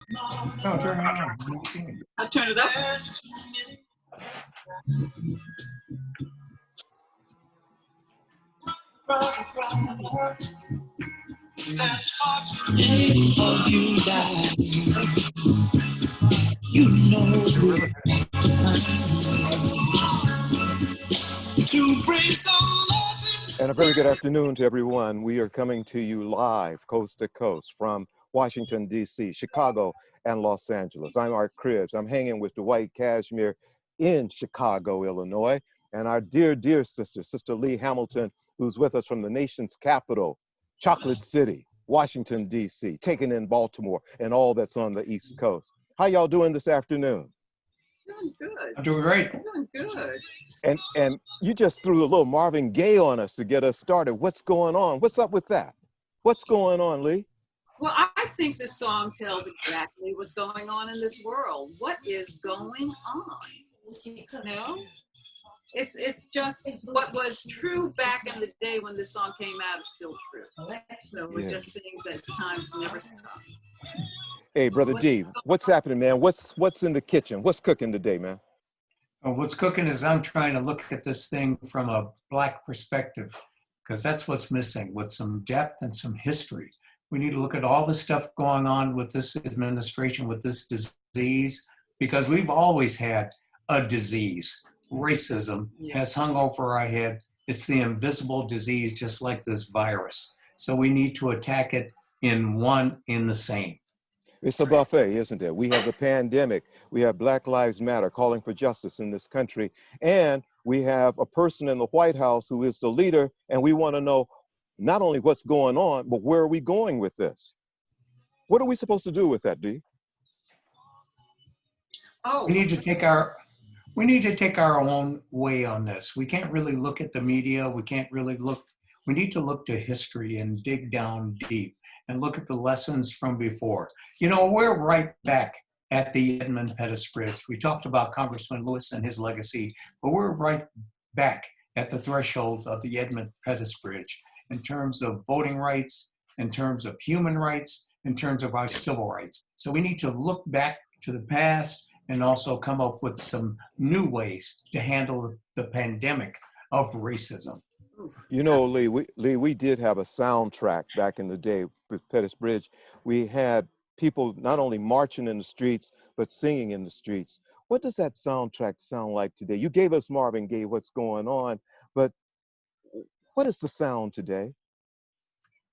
No, turn it on. I don't see it. I'll turn it up. You know we're to bring some love. And a very good afternoon to everyone. We are coming to you live, coast to coast, from Washington, D.C., Chicago, and Los Angeles. I'm Art Cribbs. I'm hanging with Dwight Cashmere in Chicago, Illinois, and our dear, dear sister, Sister Leigh Hamilton, who's with us from the nation's capital, Chocolate City, Washington, D.C., taking in Baltimore and all that's on the East Coast. How y'all doing this afternoon? Doing good. I'm doing great. Doing good. And you just threw a little Marvin Gaye on us to get us started. What's going on? What's up with that? What's going on, Leigh? Well, I think this song tells exactly what's going on in this world. What is going on? You know? It's just what was true back in the day when this song came out is still true. So we're just seeing that times never stop. Hey, Brother D, what's happening, man? What's in the kitchen? What's cooking today, man? What's cooking is I'm trying to look at this thing from a Black perspective, because that's what's missing, with some depth and some history. We need to look at all the stuff going on with this administration, with this disease, because we've always had a disease. Racism has hung over our head. It's the invisible disease, just like this virus. So we need to attack it in the same. It's a buffet, isn't it? We have the pandemic. We have Black Lives Matter calling for justice in this country. And we have a person in the White House who is the leader. And we want to know not only what's going on, but where are we going with this? What are we supposed to do with that, D? We need to take our own way on this. We can't really look at the media. We need to look to history and dig down deep and look at the lessons from before. You know, we're right back at the Edmund Pettus Bridge. We talked about Congressman Lewis and his legacy, but we're right back at the threshold of the Edmund Pettus Bridge in terms of voting rights, in terms of human rights, in terms of our civil rights. So we need to look back to the past and also come up with some new ways to handle the pandemic of racism. You know, Leigh, we did have a soundtrack back in the day with Pettus Bridge. We had people not only marching in the streets, but singing in the streets. What does that soundtrack sound like today? You gave us Marvin Gaye, What's Going On, but what is the sound today?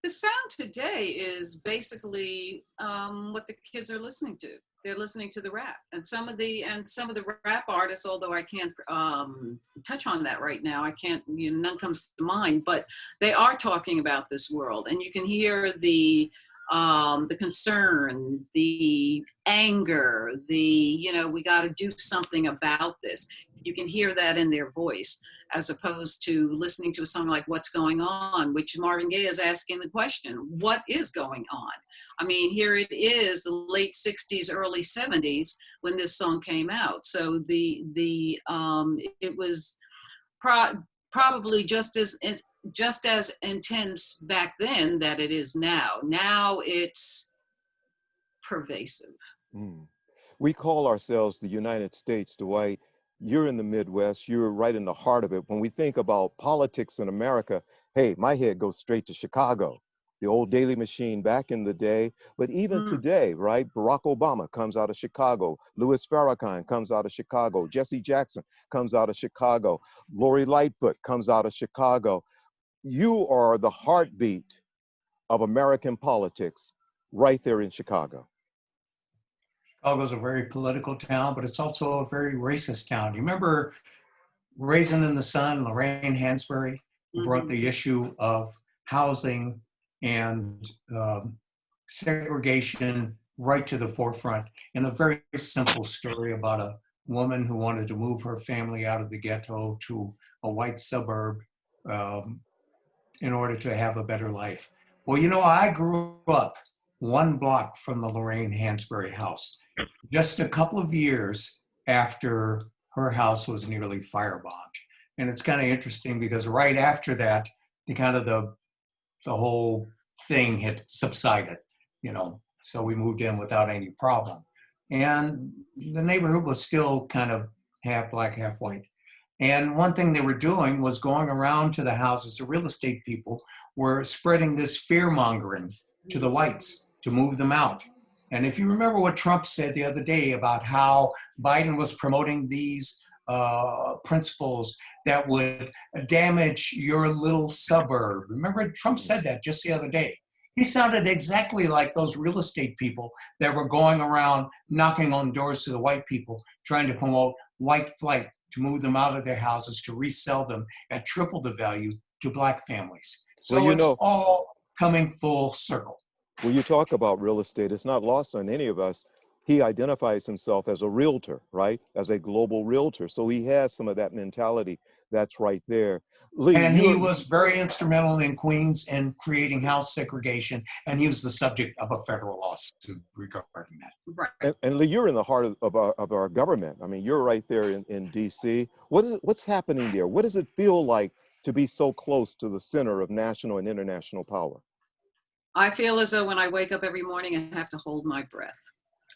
The sound today is basically what the kids are listening to. They're listening to the rap, and some of the rap artists, although I can't touch on that right now, I can't, none comes to mind, but they are talking about this world, and you can hear the concern, the anger, we got to do something about this. You can hear that in their voice, as opposed to listening to a song like What's Going On, which Marvin Gaye is asking the question, what is going on? I mean, here it is, the late 60s, early 70s, when this song came out. So it was probably just as intense back then that it is now. Now it's pervasive. We call ourselves the United States, Dwight. You're in the Midwest, you're right in the heart of it. When we think about politics in America, hey, my head goes straight to Chicago, the old Daily Machine back in the day. But even today, right, Barack Obama comes out of Chicago, Louis Farrakhan comes out of Chicago, Jesse Jackson comes out of Chicago, Lori Lightfoot comes out of Chicago. You are the heartbeat of American politics right there in Chicago. Chicago's a very political town, but it's also a very racist town. You remember Raisin in the Sun, Lorraine Hansberry, brought the issue of housing and segregation right to the forefront in a very simple story about a woman who wanted to move her family out of the ghetto to a white suburb in order to have a better life. Well, I grew up one block from the Lorraine Hansberry house, just a couple of years after her house was nearly firebombed. And it's kind of interesting because right after that, the whole thing had subsided, So we moved in without any problem. And the neighborhood was still kind of half black, half white. And one thing they were doing was going around to the houses. The real estate people were spreading this fear mongering to the whites to move them out. And if you remember what Trump said the other day about how Biden was promoting these principles that would damage your little suburb. Remember, Trump said that just the other day. He sounded exactly like those real estate people that were going around knocking on doors to the white people, trying to promote white flight, to move them out of their houses, to resell them at triple the value to black families. So Well, you it's know, all coming full circle. when you talk about real estate, it's not lost on any of us. He identifies himself as a realtor, right? As a global realtor. So he has some of that mentality that's right there. Leigh, And he you're, was very instrumental in Queens in creating house segregation, and he was the subject of a federal lawsuit regarding that. Right. and Leigh, you're in the heart of our government. I mean, you're right there in DC. What's happening there? What does it feel like to be so close to the center of national and international power? I feel as though when I wake up every morning, I have to hold my breath.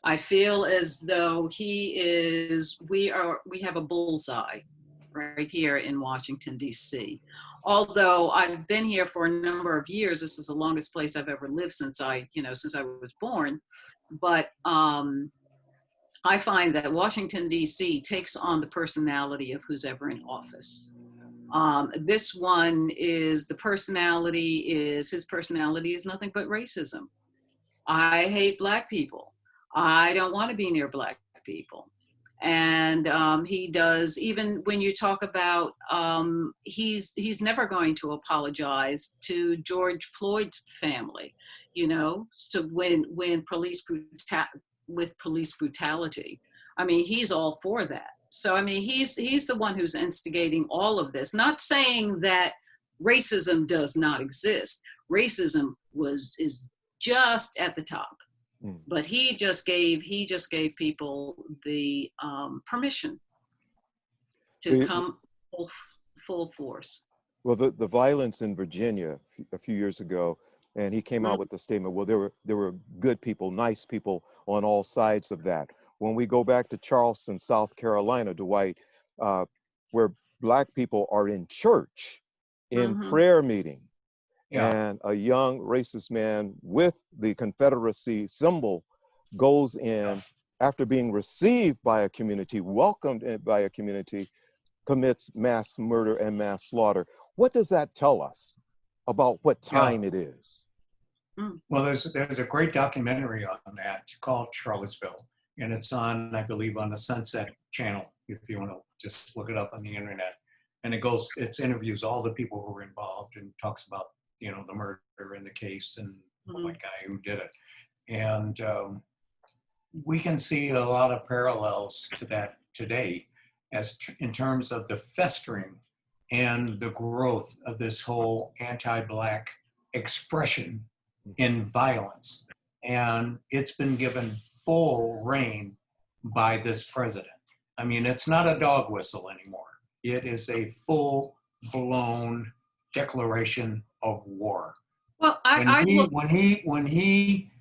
I feel as though we have a bullseye right here in Washington, D.C. Although I've been here for a number of years, this is the longest place I've ever lived since I was born. But I find that Washington, D.C. takes on the personality of who's ever in office. This one is his personality is nothing but racism. I hate black people. I don't want to be near black people. And he does, even when you talk about, he's never going to apologize to George Floyd's family, so when with police brutality. I mean, he's all for that. So, I mean, he's the one who's instigating all of this, not saying that racism does not exist. Racism is just at the top. But he just gave people the permission to come full force. Well, the violence in Virginia a few years ago, and he came out with the statement, well, there were good people, nice people on all sides of that. When we go back to Charleston, South Carolina, Dwight, where black people are in church, in prayer meeting, and a young racist man with the Confederacy symbol goes in after being received by a community, welcomed by a community, commits mass murder and mass slaughter. What does that tell us about what time it is? Well, there's a great documentary on that called Charlottesville, and it's on, I believe, on the Sunset Channel, if you want to just look it up on the internet. And it interviews all the people who were involved and talks about, the murder in the case and the guy who did it. And we can see a lot of parallels to that today in terms of the festering and the growth of this whole anti-black expression in violence. And it's been given full reign by this president. I mean, it's not a dog whistle anymore. It is a full-blown declaration of war. Well, when he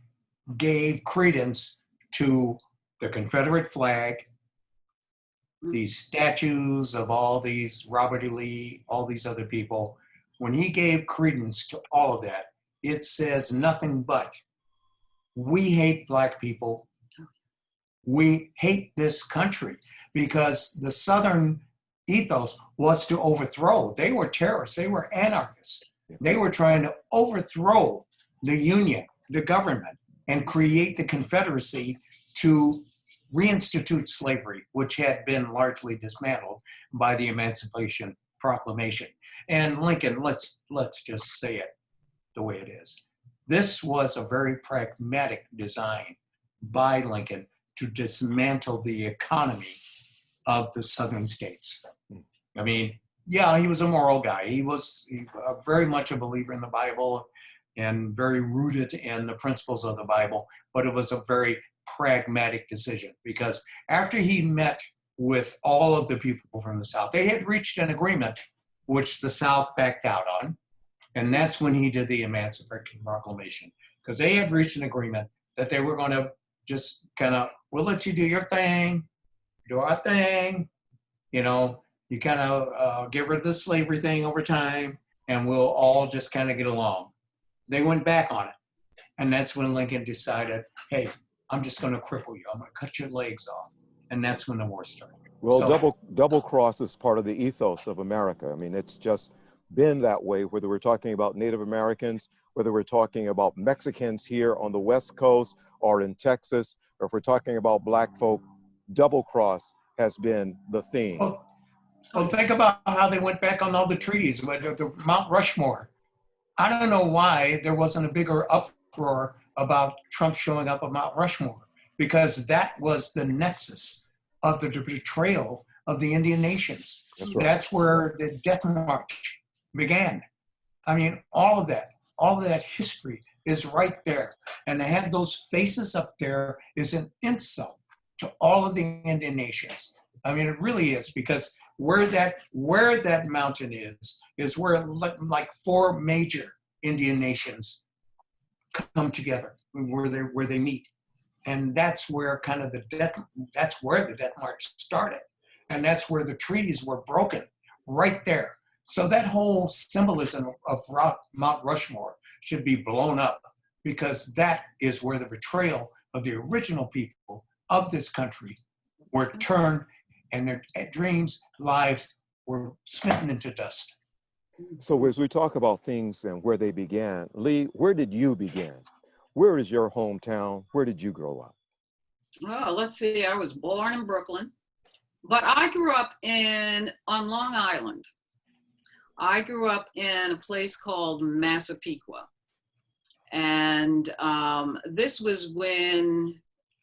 gave credence to the Confederate flag, these statues of all these Robert E. Lee, all these other people, when he gave credence to all of that, it says nothing but, we hate black people. We hate this country, because the Southern ethos was to overthrow. They were terrorists. They were anarchists. They were trying to overthrow the Union, the government, and create the Confederacy to reinstitute slavery, which had been largely dismantled by the Emancipation Proclamation. And Lincoln, let's just say it the way it is. This was a very pragmatic design by Lincoln to dismantle the economy of the Southern states. I mean, yeah, he was a moral guy. He was very much a believer in the Bible and very rooted in the principles of the Bible, but it was a very pragmatic decision, because after he met with all of the people from the South, they had reached an agreement which the South backed out on. And that's when he did the Emancipation Proclamation, because they had reached an agreement that they were going to just kind of, we'll let you do your thing, do our thing, you know, you kind of get rid of the slavery thing over time, and we'll all just kind of get along. They went back on it. And that's when Lincoln decided, hey, I'm just going to cripple you. I'm going to cut your legs off. And that's when the war started. Well, So- double cross is part of the ethos of America. I mean, it's just been that way, whether we're talking about Native Americans, whether we're talking about Mexicans here on the West Coast or in Texas, or if we're talking about Black folk, double cross has been the theme. Well, think about how they went back on all the treaties with the Mount Rushmore. I don't know why there wasn't a bigger uproar about Trump showing up at Mount Rushmore, because that was the nexus of the betrayal of the Indian nations. That's right. That's where the death march began. I mean, all of that history is right there. And to have those faces up there is an insult to all of the Indian nations. I mean, it really is, because where that mountain is where like 4 major Indian nations come together, where they meet. And that's where kind of the death march started. And that's where the treaties were broken, right there. So that whole symbolism of Mount Rushmore should be blown up, because that is where the betrayal of the original people of this country were turned, and their dreams, lives were smitten into dust. So as we talk about things and where they began, Leigh, where did you begin? Where is your hometown? Where did you grow up? Well, let's see. I was born in Brooklyn, but I grew up on Long Island. I grew up in a place called Massapequa. And this was when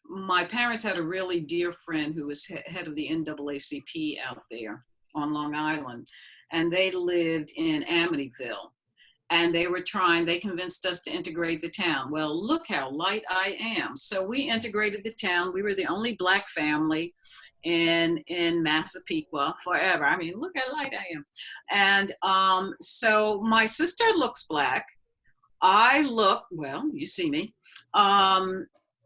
my parents had a really dear friend who was head of the NAACP out there on Long Island. And they lived in Amityville. And they convinced us to integrate the town. Well, look how light I am. So we integrated the town. We were the only Black family in Massapequa forever. I mean, look how light I am. And so my sister looks Black. I look, well, you see me.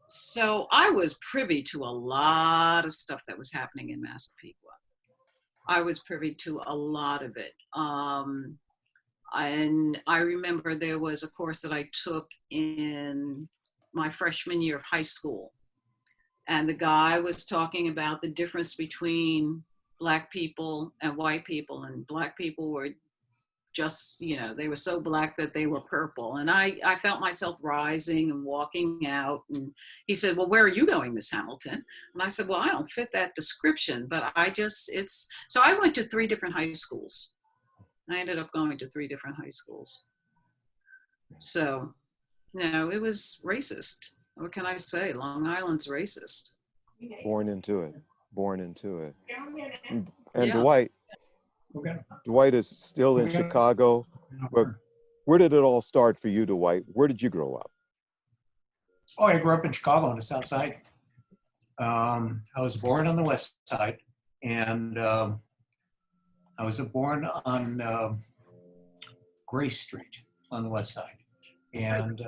So I was privy to a lot of stuff that was happening in Massapequa. I was privy to a lot of it. And I remember there was a course that I took in my freshman year of high school. And the guy was talking about the difference between Black people and white people. And Black people were just, they were so Black that they were purple. And I felt myself rising and walking out. And he said, well, where are you going, Miss Hamilton? And I said, well, I don't fit that description, but so I went to 3 different high schools. I ended up going to 3 different high schools. So, no, it was racist. What can I say? Long Island's racist. Born into it. And Yeah. Dwight is still in Chicago. But where did it all start for you, Dwight? Where did you grow up? Oh, I grew up in Chicago on the South Side. I was born on the West Side, and I was born on Grace Street on the West Side. And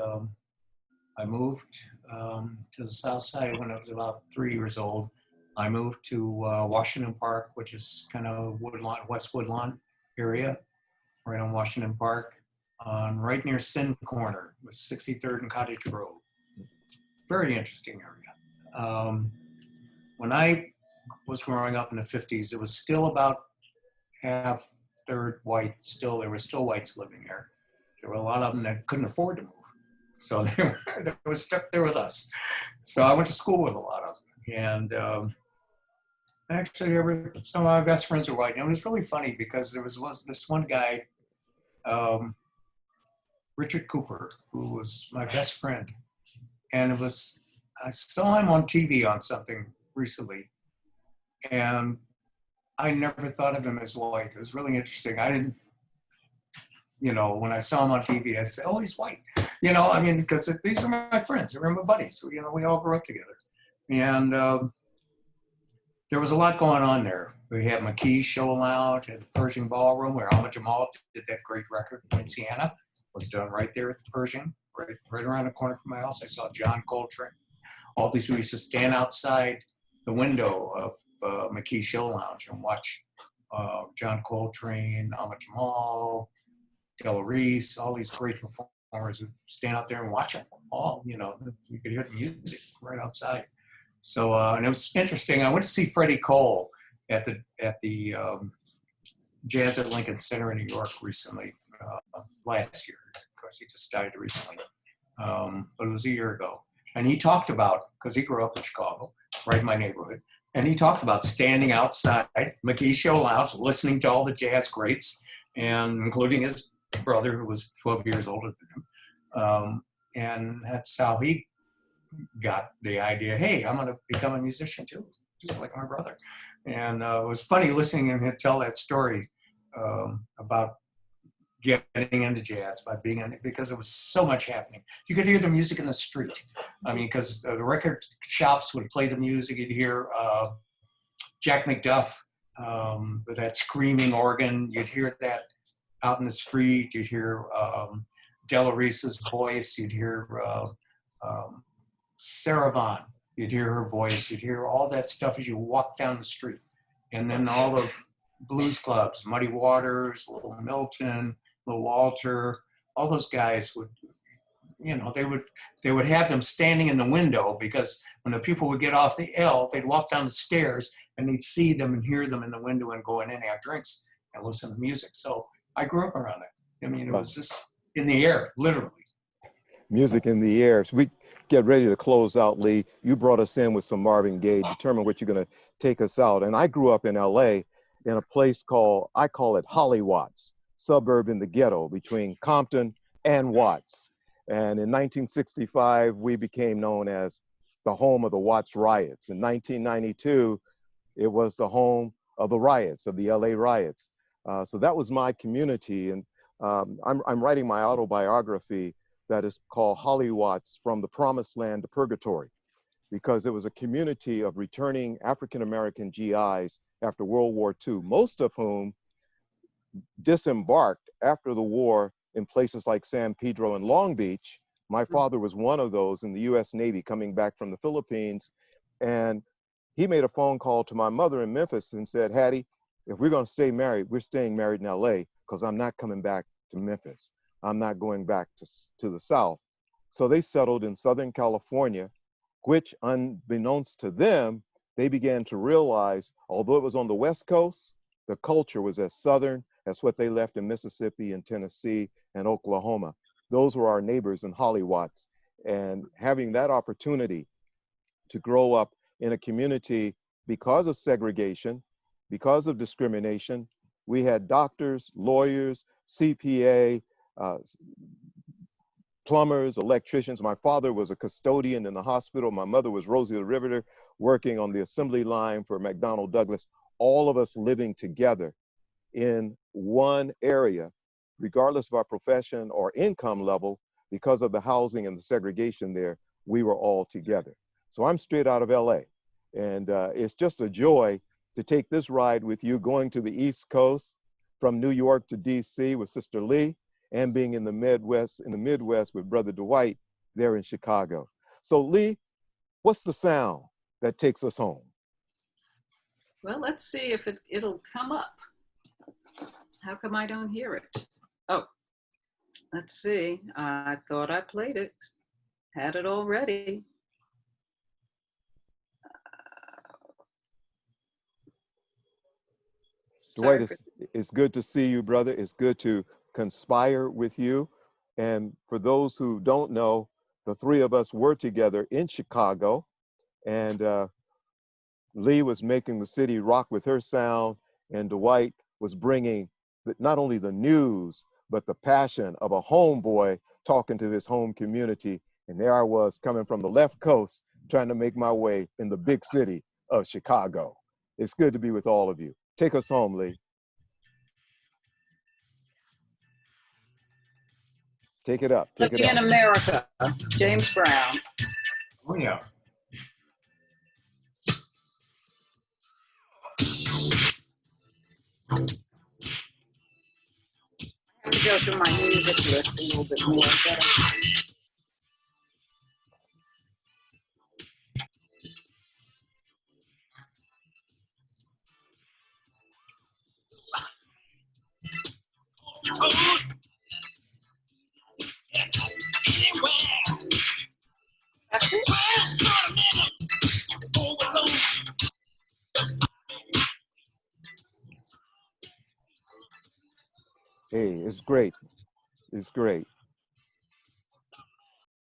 I moved to the South Side when I was about 3 years old. I moved to Washington Park, which is kind of West Woodlawn area, right on Washington Park, right near Sin Corner with 63rd and Cottage Grove. Very interesting area. When I was growing up in the 50s, it was still about half, third white. There were still whites living there. There were a lot of them that couldn't afford to move. So they were stuck there with us. So I went to school with a lot of them. And actually, some of my best friends were white. And it was really funny because there was this one guy, Richard Cooper, who was my best friend. And I saw him on TV on something recently. And I never thought of him as white. It was really interesting. I didn't, when I saw him on TV, I'd say, oh, he's white. Because these are my friends. They're my buddies. We all grew up together. And there was a lot going on there. We had McKee's Show Lounge at the Pershing Ballroom, where Ahmad Jamal did that great record, Louisiana, was done right there at the Pershing. right around the corner from my house. I saw John Coltrane. All these we used to stand outside the window of McKee Show Lounge and watch John Coltrane, Ahmad Jamal, Della Reese, all these great performers would stand out there and watch them all. You know, you could hear the music right outside. So and it was interesting. I went to see Freddie Cole at the Jazz at Lincoln Center in New York recently, last year. Of course, he just died recently, but it was a year ago. And he talked about, because he grew up in Chicago, right in my neighborhood, and he talked about standing outside McKee Show Lounge, listening to all the jazz greats, and including his brother, who was 12 years older than him. And that's how he got the idea, hey, I'm going to become a musician too, just like my brother. And it was funny listening to him tell that story about getting into jazz by being in it, because there was so much happening. You could hear the music in the street. I mean, because the record shops would play the music. You'd hear Jack McDuff with that screaming organ. You'd hear that out in the street. You'd hear Della Reese's voice. You'd hear Sarah Vaughan. You'd hear her voice. You'd hear all that stuff as you walk down the street. And then all the blues clubs, Muddy Waters, Little Milton, Little Walter, all those guys would, you know, they would have them standing in the window, because when the people would get off the L, they'd walk down the stairs and they'd see them and hear them in the window and go in and have drinks and listen to music. So I grew up around it. I mean, it was just in the air, literally. Music in the air. So we get ready to close out, Leigh. You brought us in with some Marvin Gaye, determine what you're going to take us out. And I grew up in LA in a place called, I call it Holly Watts, suburb in the ghetto between Compton and Watts. And in 1965, we became known as the home of the Watts riots. In 1992, it was the home of the riots, of the LA riots. So that was my community. And I'm writing my autobiography that is called Holly Watts, From the Promised Land to Purgatory, because it was a community of returning African-American GIs after World War II, most of whom disembarked after the war in places like San Pedro and Long Beach. My father was one of those in the US Navy coming back from the Philippines. And he made a phone call to my mother in Memphis and said, Hattie, if we're going to stay married, we're staying married in LA, because I'm not coming back to Memphis. I'm not going back to the South. So they settled in Southern California, which unbeknownst to them, they began to realize, although it was on the West Coast, the culture was as Southern as what they left in Mississippi and Tennessee and Oklahoma. Those were our neighbors in Holly Watts. And having that opportunity to grow up in a community because of segregation, because of discrimination, we had doctors, lawyers, CPA, plumbers, electricians. My father was a custodian in the hospital. My mother was Rosie the Riveter, working on the assembly line for McDonnell Douglas, all of us living together in one area, regardless of our profession or income level. Because of the housing and the segregation there, we were all together. So I'm straight out of LA. And it's just a joy to take this ride with you, going to the East Coast from New York to DC with Sister Leigh, and being in the Midwest with Brother Dwight there in Chicago. So Leigh, what's the sound that takes us home? Well, let's see if it'll come up. How come I don't hear it? Oh, let's see. I thought I played it. Had it already. Dwight, it's good to see you, brother. It's good to conspire with you. And for those who don't know, the three of us were together in Chicago, and Leigh was making the city rock with her sound, and Dwight was bringing not only the news, but the passion of a homeboy talking to his home community. And there I was coming from the left coast, trying to make my way in the big city of Chicago. It's good to be with all of you. Take us home, Leigh. Take it up. Take Living it in up. America, James Brown. Oh, yeah. I have to go through my music list a little bit more. That's it. Hey, it's great. It's great.